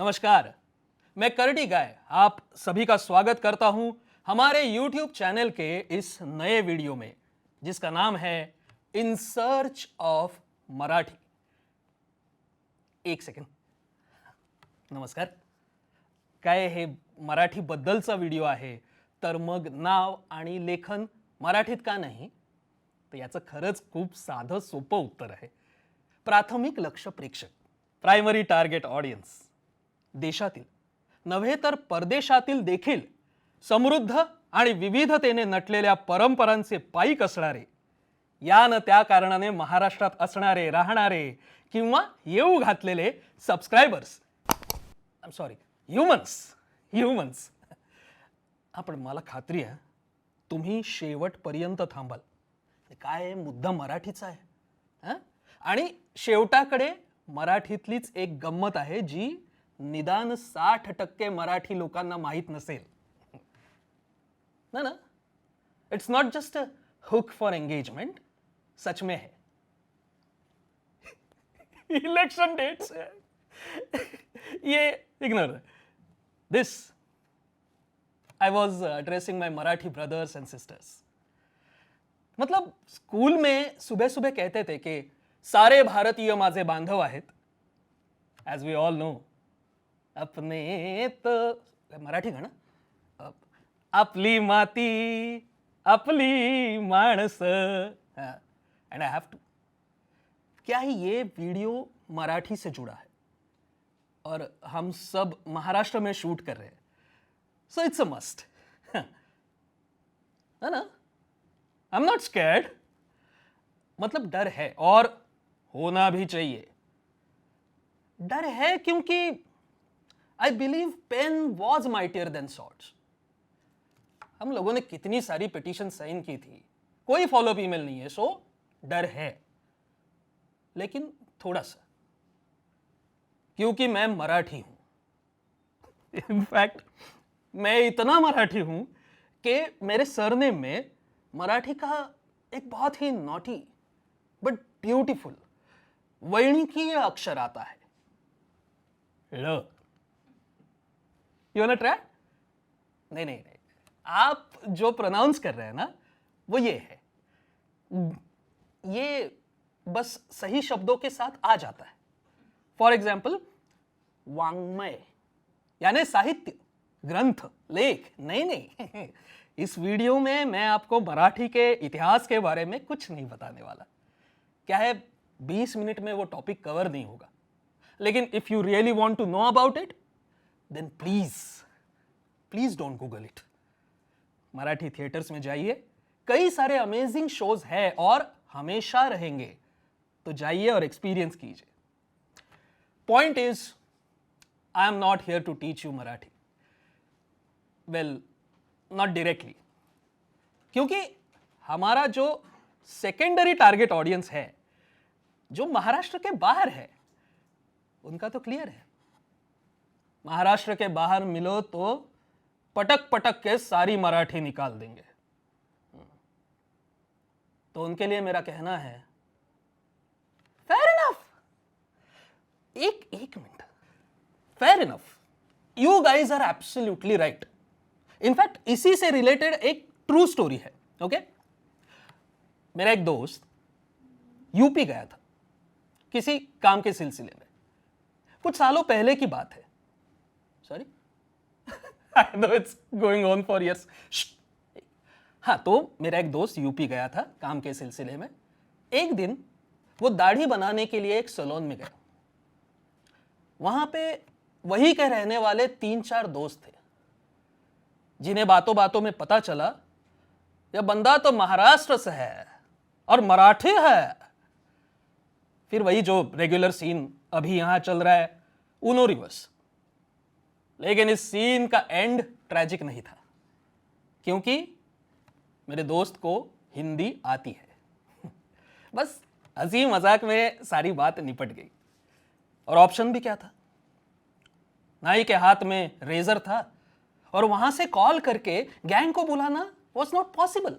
नमस्कार, मैं करडी गाय आप सभी का स्वागत करता हूं हमारे YouTube चैनल के इस नए वीडियो में जिसका नाम है इन सर्च ऑफ मराठी। एक सेकंड, नमस्कार। काय हे मराठी बद्दलचा व्हिडिओ आहे तर मग नाव आणि लेखन मराठीत का नाही? तर याचं खरंच खूप साधं सोपं उत्तर आहे। प्राथमिक लक्ष प्रेक्षक, प्रायमरी टार्गेट ऑडियन्स, देशातील नव्हे तर परदेशातील देखील समृद्ध आणि विविधतेने नटलेल्या परंपरांचे पाईक असणारे, या न त्या कारणाने महाराष्ट्रात असणारे, राहणारे किंवा येऊ घातलेले subscribers, I am sorry, humans. आपण मला खात्री आहे तुम्ही शेवटपर्यंत थांबाल। काय मुद्दा मराठीचा आहे आणि शेवटाकडे मराठीतलीच एक गंमत आहे जी निदान 60% मराठी लोकांना माहित नसेल। ना it's not just a hook for engagement, सच में है। इलेक्शन डेट्स ये ignore this. I was addressing my Marathi brothers and sisters. मतलब स्कूल में सुबह सुबह कहते थे कि सारे भारतीय माझे बांधव आहेत। एज वी ऑल नो, अपने तो मराठी गाणं, आपली माती आपली माणसं, एंड आई हैव टू। क्या ही ये वीडियो मराठी से जुड़ा है और हम सब महाराष्ट्र में शूट कर रहे हैं, सो इट्स अ मस्ट, है ना? आई एम नॉट स्कैर्ड, मतलब डर है और होना भी चाहिए। डर है क्योंकि I believe pen was mightier than swords. हम लोगों ने कितनी सारी पिटीशन साइन की थी, कोई फॉलोअप ईमेल नहीं है, सो डर है, लेकिन थोड़ा सा, क्योंकि मैं मराठी हूं। इनफैक्ट मैं इतना मराठी हूं कि मेरे सरनेम में मराठी का एक बहुत ही नॉटी बट ब्यूटीफुल वैणिकीय अक्षर आता है, ल। You want try? नहीं, आप जो प्रोनाउंस कर रहे हैं ना वो ये है, ये बस सही शब्दों के साथ आ जाता है। फॉर एग्जाम्पल, वाङ्मय यानी साहित्य, ग्रंथ, लेख। नहीं, इस वीडियो में मैं आपको मराठी के इतिहास के बारे में कुछ नहीं बताने वाला। क्या है, 20 मिनट में वो टॉपिक कवर नहीं होगा, लेकिन if you really want to know about it then please don't Google it. Marathi theatres में जाइए, कई सारे अमेजिंग शोज हैं और हमेशा रहेंगे, तो जाइए और एक्सपीरियंस कीजिए। Point is, I am not here to teach you Marathi. Well, not directly, क्योंकि हमारा जो सेकेंडरी टारगेट ऑडियंस है, जो महाराष्ट्र के बाहर है, उनका तो क्लियर है। महाराष्ट्र के बाहर मिलो तो पटक पटक के सारी मराठी निकाल देंगे। तो उनके लिए मेरा कहना है, फेयर इनफ। एक मिनट, fair enough, you guys are absolutely right. In fact इसी से रिलेटेड एक ट्रू स्टोरी है। ओके, मेरा एक दोस्त यूपी गया था किसी काम के सिलसिले में, कुछ सालों पहले की बात है। Sorry, I know it's going on for years. हाँ, तो मेरा एक दोस्त यूपी गया था काम के सिलसिले में। एक दिन वो दाढ़ी बनाने के लिए एक सैलून में गया। वहां पे वही के रहने वाले 3-4 दोस्त थे, जिन्हें बातों बातों में पता चला यह बंदा तो महाराष्ट्र से है और मराठी है। फिर वही जो रेगुलर सीन अभी यहां चल रहा है, उनो रिवर्स। लेकिन इस सीन का एंड ट्रैजिक नहीं था, क्योंकि मेरे दोस्त को हिंदी आती है। बस हंसी मजाक में सारी बात निपट गई। और ऑप्शन भी क्या था, नाई के हाथ में रेजर था और वहां से कॉल करके गैंग को बुलाना was not possible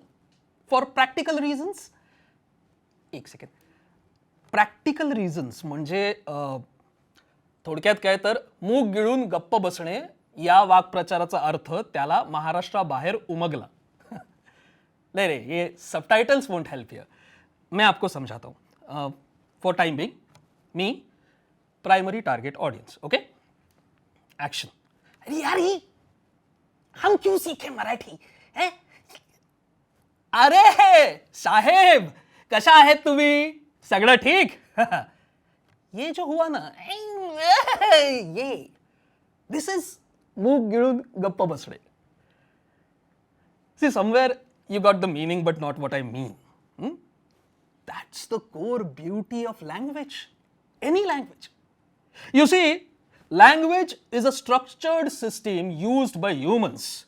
for practical reasons. एक सेकेंड, प्रॅक्टिकल रिझन्स म्हणजे थोडक्यात काय तर मूग गिळून गप्प बसणे या वाक्प्रचाराचा अर्थ त्याला महाराष्ट्राबाहेर उमगला. नहीं नहीं, ये सबटाइटल्स वोंट हेल्प हियर. मैं आपको समझाता हूँ. For time being me primary target audience. Okay, action. अरे यार ही हम क्यों सीखे मराठी है? अरे साहेब, कशा आहेत तुम्ही? सगळं ठीक? ये जो हुआ ना, ये दिस इज मूग गिळून गप्प बसणे. See, somewhere you got the meaning, but not what I mean. That's the core beauty of language. Any language. You see, language is a structured system used by humans.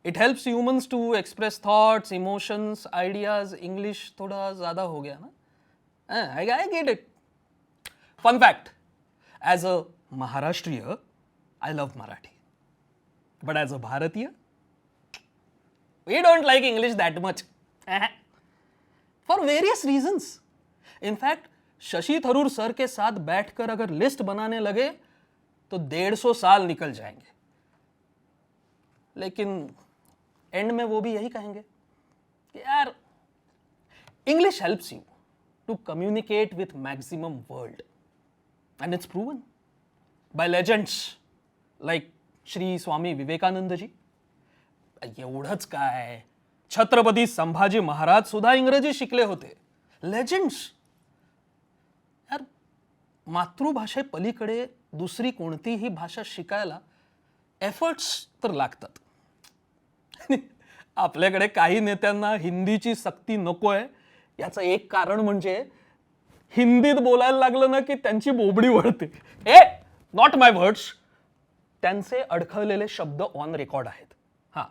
It helps humans to express thoughts, emotions, ideas. English थोड़ा ज़्यादा हो गया ना? I get it. Fun fact, as a Maharashtriya, I love Marathi. But as a Bharatiya, we don't like English that much. For various reasons. In fact, Shashi Tharoor sir के साथ बैठकर अगर list बनाने लगे तो 150 साल निकल जाएंगे. लेकिन एंड में वो भी यही कहेंगे कि यार English helps you to communicate with maximum world. And it's proven by legends like Shri Swami Vivekananda ji. एवढंच काय, छत्रपती संभाजी महाराज सुद्धा इंग्रजी शिकले होते. लेजेंड्स. यार मातृभाषे पलीकडे दुसरी कोणतीही भाषा शिकायला एफर्ट्स तर लागतात. आपल्याकडे काही नेत्यांना हिंदीची सक्ती नकोय याचं एक कारण म्हणजे हिंदीत बोलायला लागलं ना की त्यांची बोबडी वळते. नॉट माय वर्ड्स, त्यांचे अडखळलेले शब्द ऑन रेकॉर्ड आहेत. हां,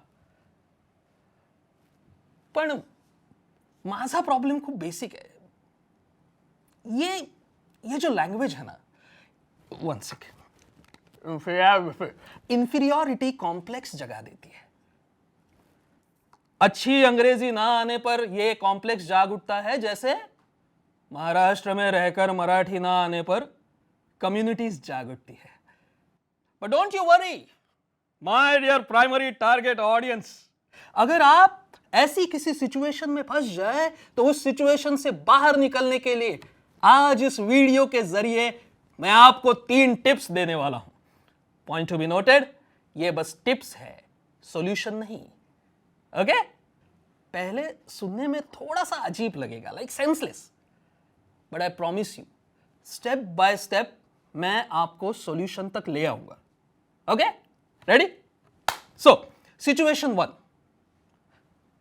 पण माझा प्रॉब्लेम खूप बेसिक है. ये जो लैंग्वेज है ना, वन सेकेंड, इंफीरियॉरिटी कॉम्प्लेक्स जगा देती है. अच्छी अंग्रेजी ना आने पर यह कॉम्प्लेक्स जाग उठता है, जैसे महाराष्ट्र में रहकर मराठी ना आने पर कम्युनिटीज जाग उठती है. But don't you worry my dear primary target audience, अगर आप ऐसी किसी सिचुएशन में फंस जाए तो उस सिचुएशन से बाहर निकलने के लिए आज इस वीडियो के जरिए मैं आपको 3 टिप्स देने वाला हूं. पॉइंट टू बी नोटेड, ये बस टिप्स है, सॉल्यूशन नहीं. ओके? पहले सुनने में थोड़ा सा अजीब लगेगा, like senseless, but I promise you step by step मैं आपको सॉल्यूशन तक ले आऊंगा. Okay, ready? सो सिचुएशन 1,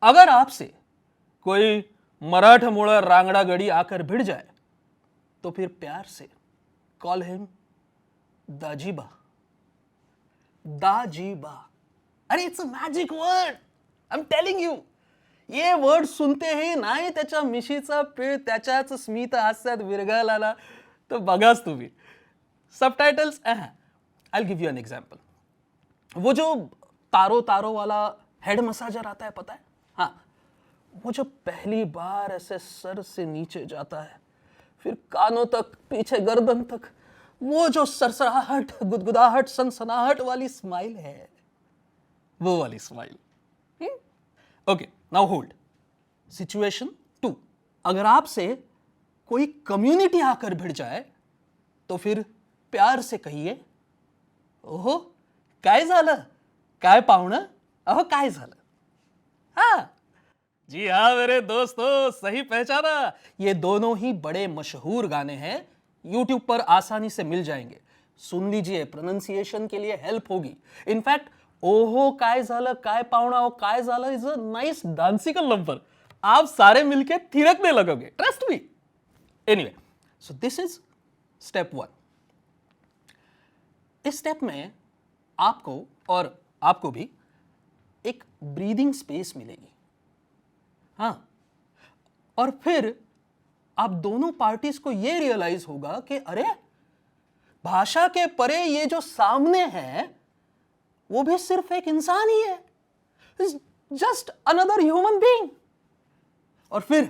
अगर आपसे कोई मराठमोळा रांगड़ा गड़ी आकर भिड़ जाए तो फिर प्यार से कॉल हिम दाजीबा. दाजीबा. अरे it's a magic word, I am telling you. ये वर्ड सुनते ही नाही त्याच्या मिशीचा पीळ त्याच्याच स्मित हास्यात विरघळला आला तर बघाच तुम्ही. Subtitles, I will give you an example. वो जो तारो तारो वाला हेड मसाजर आता है, पता है? हाँ, वो जो पहली बार ऐसे सर से नीचे जाता है, फिर कानों तक, पीछे गर्दन तक, वो जो सरसराहट, गुदगुदाहट, सनसनाहट वाली स्माइल है, वो वाली smile. Okay, now hold. Situation 2, अगर आपसे कोई कम्युनिटी आकर भिड़ जाए तो फिर प्यार से कहिए, ओहो काय झालं, काय पाहुणं, अहो काय झालं. हाँ जी हाँ मेरे दोस्तों, सही पहचाना. ये दोनों ही बड़े मशहूर गाने हैं, YouTube पर आसानी से मिल जाएंगे. सुन लीजिए, प्रोनाउंसिएशन के लिए हेल्प होगी. इनफैक्ट ओहो काय झालं, काय पाहुणा, ओ काय झालं इज अ नाइस डांसिकल नंबर. आप सारे मिलके थिरकने लगोगे, trust me. Anyway, so this is step 1. इस स्टेप में आपको और आपको भी एक ब्रीदिंग स्पेस मिलेगी. हाँ, और फिर आप दोनों पार्टीज को यह रियलाइज होगा कि अरे भाषा के परे ये जो सामने है वो भी सिर्फ एक इंसान ही है, जस्ट अनदर ह्यूमन बीइंग. और फिर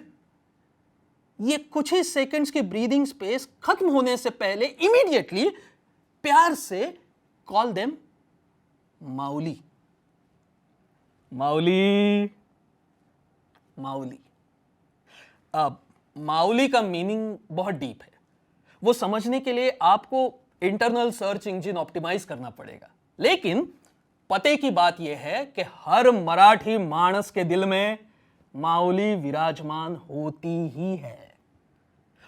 ये कुछ ही सेकंड्स की ब्रीदिंग स्पेस खत्म होने से पहले इमीडिएटली प्यार से कॉल देम माउली। माउली, माउली। अब माउली का मीनिंग बहुत डीप है, वो समझने के लिए आपको इंटरनल सर्च इंजन ऑप्टिमाइज करना पड़ेगा। लेकिन पते की बात यह है कि हर मराठी मानस के दिल में माउली विराजमान होती ही है,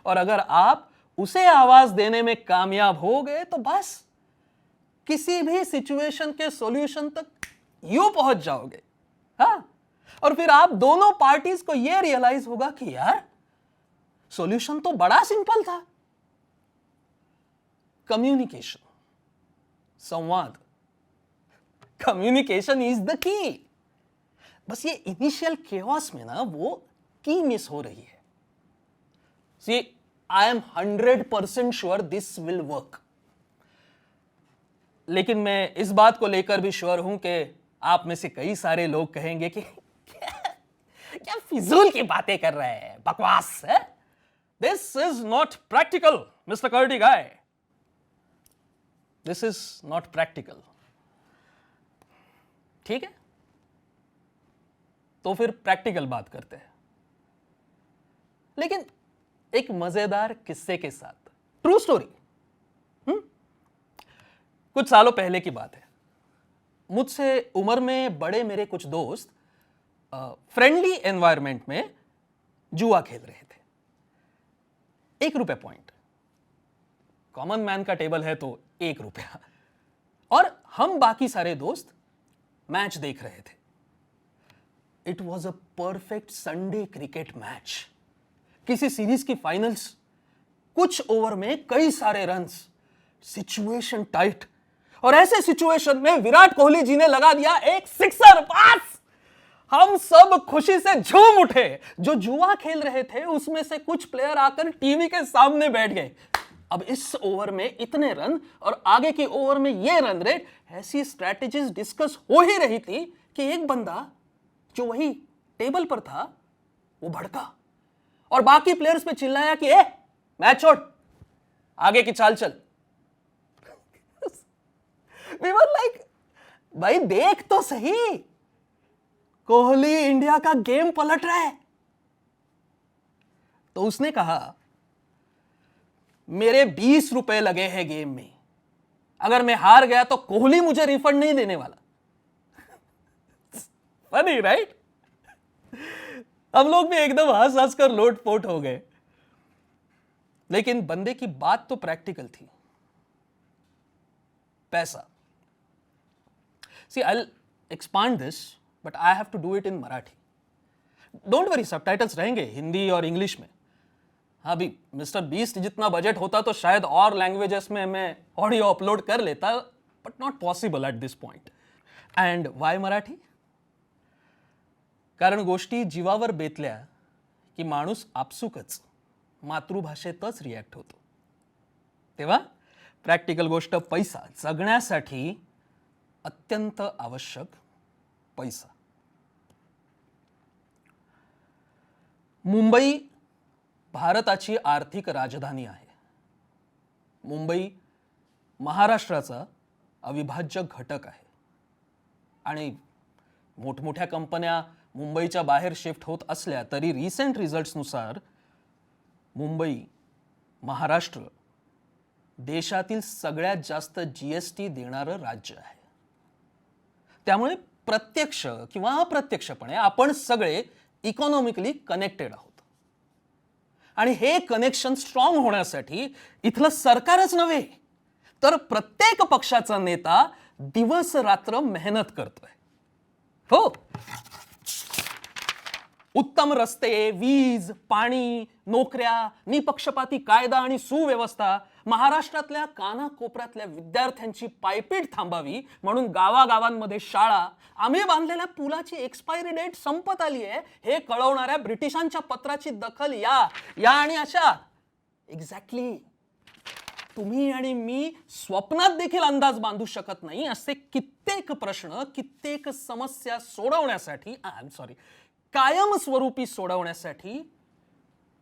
और अगर आप उसे आवाज देने में कामयाब हो गए तो बस किसी भी सिचुएशन के सॉल्यूशन तक यूं पहुंच जाओगे। हाँ, और फिर आप दोनों पार्टीज को यह रियलाइज होगा कि यार सॉल्यूशन तो बड़ा सिंपल था। कम्युनिकेशन, संवाद, कम्युनिकेशन इज द की। बस ये इनिशियल केओस में ना वो की मिस हो रही है। See, I am 100% sure this will work, लेकिन मैं इस बात को लेकर भी श्योर हूं कि आप में से कई सारे लोग कहेंगे कि क्या फिजूल की बातें कर रहे हैं, बकवास है। This is not practical mister कर्टी guy, this is not practical. ठीक है, तो फिर प्रैक्टिकल बात करते हैं, लेकिन एक मजेदार किस्से के साथ। True story. कुछ सालों पहले की बात है। मुझसे उम्र में बड़े मेरे कुछ दोस्त फ्रेंडली एनवायरनमेंट में जुआ खेल रहे थे। 1 रुपए पॉइंट, कॉमन मैन का टेबल है तो 1 रुपया, और हम बाकी सारे दोस्त मैच देख रहे थे। It was a perfect Sunday cricket match, किसी सीरीज की फाइनल्स। कुछ ओवर में कई सारे रन्स, सिचुएशन टाइट, और ऐसे सिचुएशन में विराट कोहली जी ने लगा दिया एक सिक्सर पास। हम सब खुशी से झूम उठे। जो जुआ खेल रहे थे उसमें से कुछ प्लेयर आकर टीवी के सामने बैठ गए। अब इस ओवर में इतने रन और आगे की ओवर में ये रन रेट, ऐसी स्ट्रैटेजीज डिस्कस हो ही रही थी कि एक बंदा जो वही टेबल पर था वो भड़का और बाकी प्लेयर्स पे चिल्लाया कि ए, मैच छोड़, आगे की चाल चल। We were like, भाई देख तो सही, कोहली इंडिया का गेम पलट रहा है। तो उसने कहा, मेरे 20 रुपए लगे हैं गेम में, अगर मैं हार गया तो कोहली मुझे रिफंड नहीं देने वाला। Funny right? हम लोग भी एकदम हंस हंस कर लोटपोट हो गए, लेकिन बंदे की बात तो प्रैक्टिकल थी। पैसा। See, I'll expand this, but I have to do it in Marathi. Don't worry, subtitles रहेंगे हिंदी और इंग्लिश में। हाँ भी, मिस्टर बीस्ट जितना बजट होता तो शायद और लैंग्वेजेस में मैं ऑडियो अपलोड कर लेता, but not possible at this point. And why Marathi? कारण गोष्टी जीवावर बेतल्या की माणूस आपसुकच मातृभाषेतच रिॲक्ट होतो। तेव्हा प्रॅक्टिकल गोष्ट पैसा, जगण्यासाठी अत्यंत आवश्यक पैसा। मुंबई भारताची आर्थिक राजधानी आहे। मुंबई महाराष्ट्राचा अविभाज्य घटक आहे आणि मोठमोठ्या कंपन्या मुंबईच्या बाहेर शिफ्ट होत असल्या तरी रिसेंट रिझल्ट्सनुसार मुंबई, महाराष्ट्र देशातील सगळ्यात जास्त जीएसटी देणारं राज्य आहे। त्यामुळे प्रत्यक्ष किंवा अप्रत्यक्षपणे आपण सगळे इकॉनॉमिकली कनेक्टेड आहोत, आणि हे कनेक्शन स्ट्रॉंग होण्यासाठी इथलं सरकारच नव्हे तर प्रत्येक पक्षाचा नेता दिवस रात्र मेहनत करतोय। हो, उत्तम रस्ते, वीज, पाणी, नोकऱ्या, निपक्षपाती कायदा आणि सुव्यवस्था, महाराष्ट्रातल्या कानाकोपऱ्यातल्या विद्यार्थ्यांची पायपीट थांबावी म्हणून गावागावांमध्ये शाळा, आम्ही बांधलेल्या पुलाची एक्सपायरी डेट संपत आली आहे हे कळवणाऱ्या ब्रिटिशांच्या पत्राची दखल या आणि अशा। एक्झॅक्टली, तुम्ही आणि मी स्वप्नात देखील अंदाज बांधू शकत नाही असे कित्येक प्रश्न, कित्येक समस्या सोडवण्यासाठी, कायमस्वरूपी सोडवण्यासाठी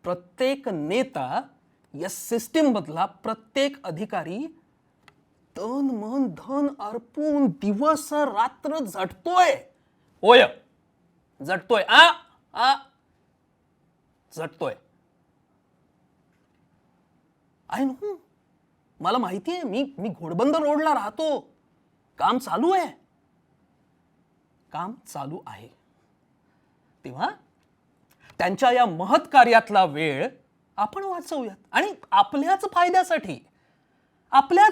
प्रत्येक नेता, या सिस्टीम मधला प्रत्येक अधिकारी तन मन धन अर्पून दिवस रात्र झटतोय. होय, झटतोय. झटतोय. आय नो, मला माहिती आहे. मी घोडबंदर रोडला राहतो. काम चालू आहे. काम चालू आहे. तेव्हा त्यांच्या या महत् कार्यातला वेळ आपण वाचवूयात आणि आपल्याच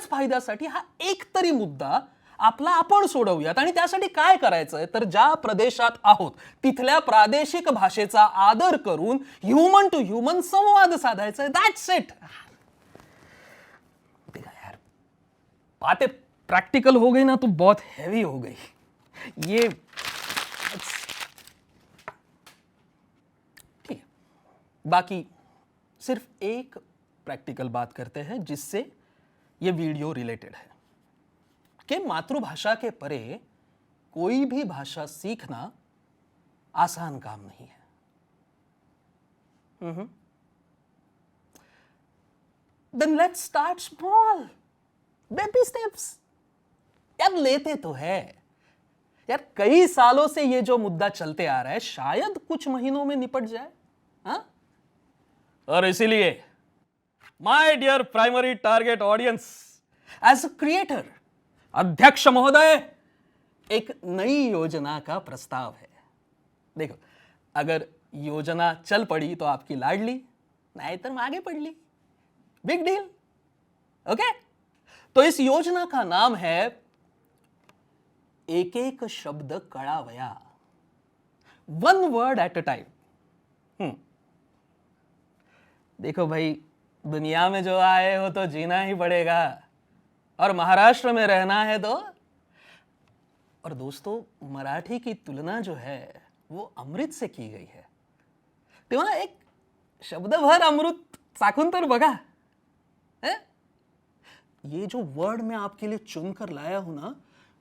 फायद्यासाठी हा एक तरी मुद्दा आपला आपण सोडवूयात. आणि त्यासाठी काय करायचंय तर ज्या प्रदेशात आहोत तिथल्या प्रादेशिक भाषेचा आदर करून ह्युमन टू ह्युमन संवाद साधायचा आहे. That's it. बातें प्रैक्टिकल हो गई ना तो बहुत हैवी हो गई. ये ठीक है. बाकी सिर्फ एक प्रैक्टिकल बात करते हैं जिससे ये वीडियो रिलेटेड है कि मातृभाषा के परे कोई भी भाषा सीखना आसान काम नहीं है. Then let's start small. Baby steps. यार लेते तो है यार. कई सालों से ये जो मुद्दा चलते आ रहा है शायद कुछ महीनों में निपट जाए. हाँ, और इसीलिए my dear primary target audience, as a creator, अध्यक्ष महोदय, एक नई योजना का प्रस्ताव है. देखो, अगर योजना चल पड़ी तो आपकी लाडली, नहीं तो आगे पड़ ली. Big deal. ओके. तो इस योजना का नाम है एक एक शब्द कळावया. 1 word at a time. देखो भाई, दुनिया में जो आए हो तो जीना ही पड़ेगा और महाराष्ट्र में रहना है तो. और दोस्तों, मराठी की तुलना जो है वो अमृत से की गई है. तेव्हा एक शब्दभर अमृत चाखून तर बघा. ये जो वर्ड मैं आपके लिए चुनकर लाया हूं ना,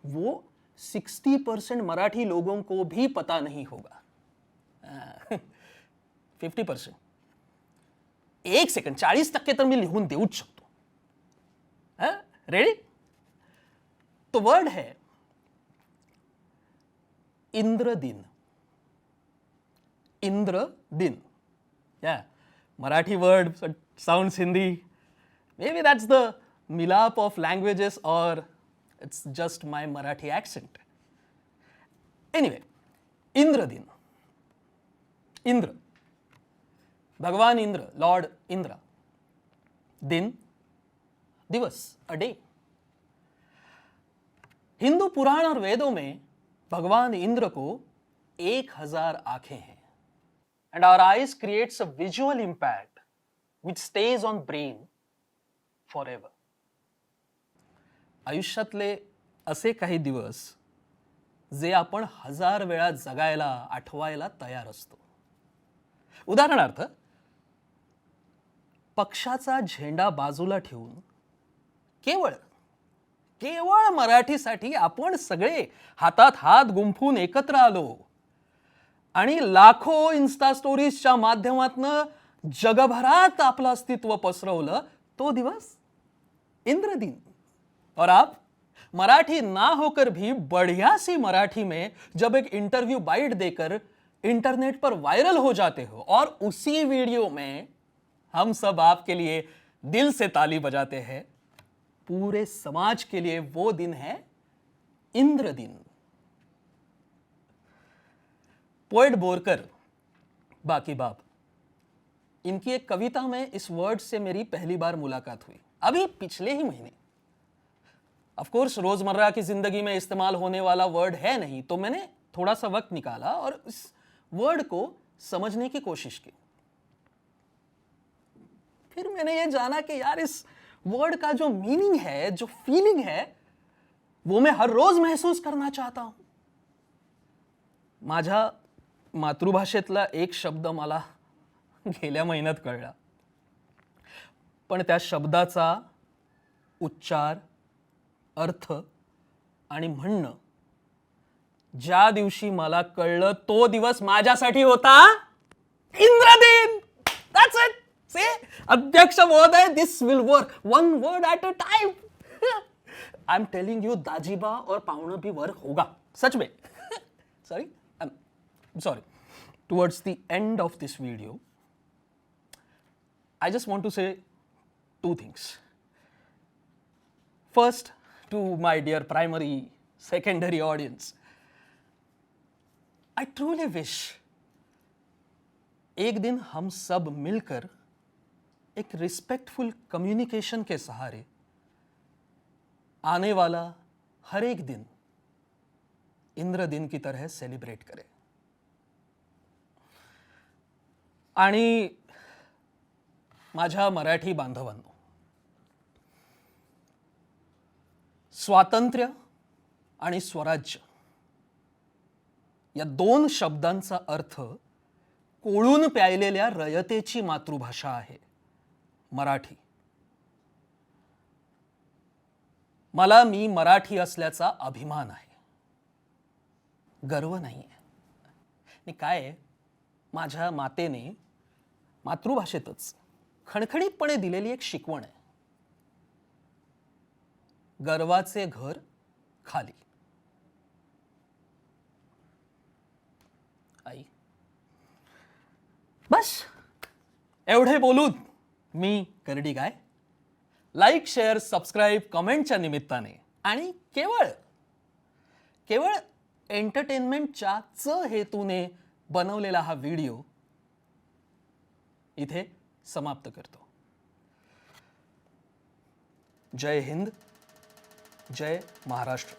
वो 60% मराठी लोगों को भी पता नहीं होगा. 50%. 1 सेकंड, 40% तर मी लिहून देऊच शकतो. रेडी? तो वर्ड है इंद्रदिन. इंद्रदिन. या Marathi word sounds Hindi. Maybe that's the milap of languages, or it's just my Marathi accent. Anyway, Indradin. Indra. Bhagwan Indra, Lord Indra. Din, दिवस, a day. हिंदू पुराण और वेदों में भगवान इंद्र को 1000 आंखें हैं. And our eyes creates a visual impact which stays on brain forever. आयुष्यातले असे काही दिवस जे आपण 1000 वेळा जगायला, आठवायला तयार असतो. उदाहरणार्थ, पक्षाचा झेंडा बाजूला ठेवून केवळ मराठीसाठी आपण सगळे हातात हात गुंफून एकत्र आलो आणि लाखो इन्स्टा स्टोरीजच्या माध्यमातनं जगभरात आपलं अस्तित्व पसरवलं. तो दिवस इंद्रदिन. और आप मराठी ना होकर भी बढ़िया सी मराठी में जब एक इंटरव्यू बाइट देकर इंटरनेट पर वायरल हो जाते हो और उसी वीडियो में हम सब आपके लिए दिल से ताली बजाते हैं, पूरे समाज के लिए वो दिन है इंद्रदिन. पोएट बोरकर, बाकी बाप, इनकी एक कविता में इस वर्ड से मेरी पहली बार मुलाकात हुई, अभी पिछले ही महीने. ऑफ कोर्स रोजमर्रा की जिंदगी में इस्तेमाल होने वाला वर्ड है नहीं, तो मैंने थोड़ा सा वक्त निकाला और इस वर्ड को समझने की कोशिश की. फिर मैंने ये जाना कि यार इस वर्ड का जो मीनिंग है, जो फीलिंग है, वो मैं हर रोज महसूस करना चाहता हूं. माझ्या मातृभाषेतला एक शब्द मला गेल्या महिन्यात कळला, पण त्या शब्दाचा उच्चार, अर्थ आणि म्हणणं ज्या दिवशी मला कळलं तो दिवस माझ्यासाठी होता इंद्रदिन. That's it. See? अध्यक्ष महोदय, this will work. 1 word at a time. I am telling you, Dajiba और पावणं भी वर होगा, सच में. Sorry, sorry. Towards the end of this video, I just want to say two things. First, to my dear primary, secondary audience, I truly wish एक दिन हम सब मिलकर एक रिस्पेक्टफुल कम्युनिकेशन के सहारे आने वाला हर एक दिन इंद्र दिन की तरह सेलिब्रेट करें. आणि माझ्या मराठी बांधवांनो, स्वातंत्र्य आणि स्वराज्य या दोन शब्दांचा अर्थ कोळून प्यायलेल्या रयतेची मातृभाषा आहे मराठी. मला मी मराठी असल्याचा अभिमान आहे, गर्व नाही आहे. आणि काय आहे, माझ्या मातेने मातृभाषेतच खणखणीतपणे दिलेली एक शिकवण आहे, गर्वाचे घर खाली. आई, बस एवढे बोलून मी करडी गाय. लाईक, शेअर, सबस्क्राईब, कमेंटच्या निमित्ताने आणि केवळ एंटरटेनमेंटच्या हेतूने बनवलेला हा व्हिडिओ इथे समाप्त करतो. जय हिंद, जय महाराष्ट्र.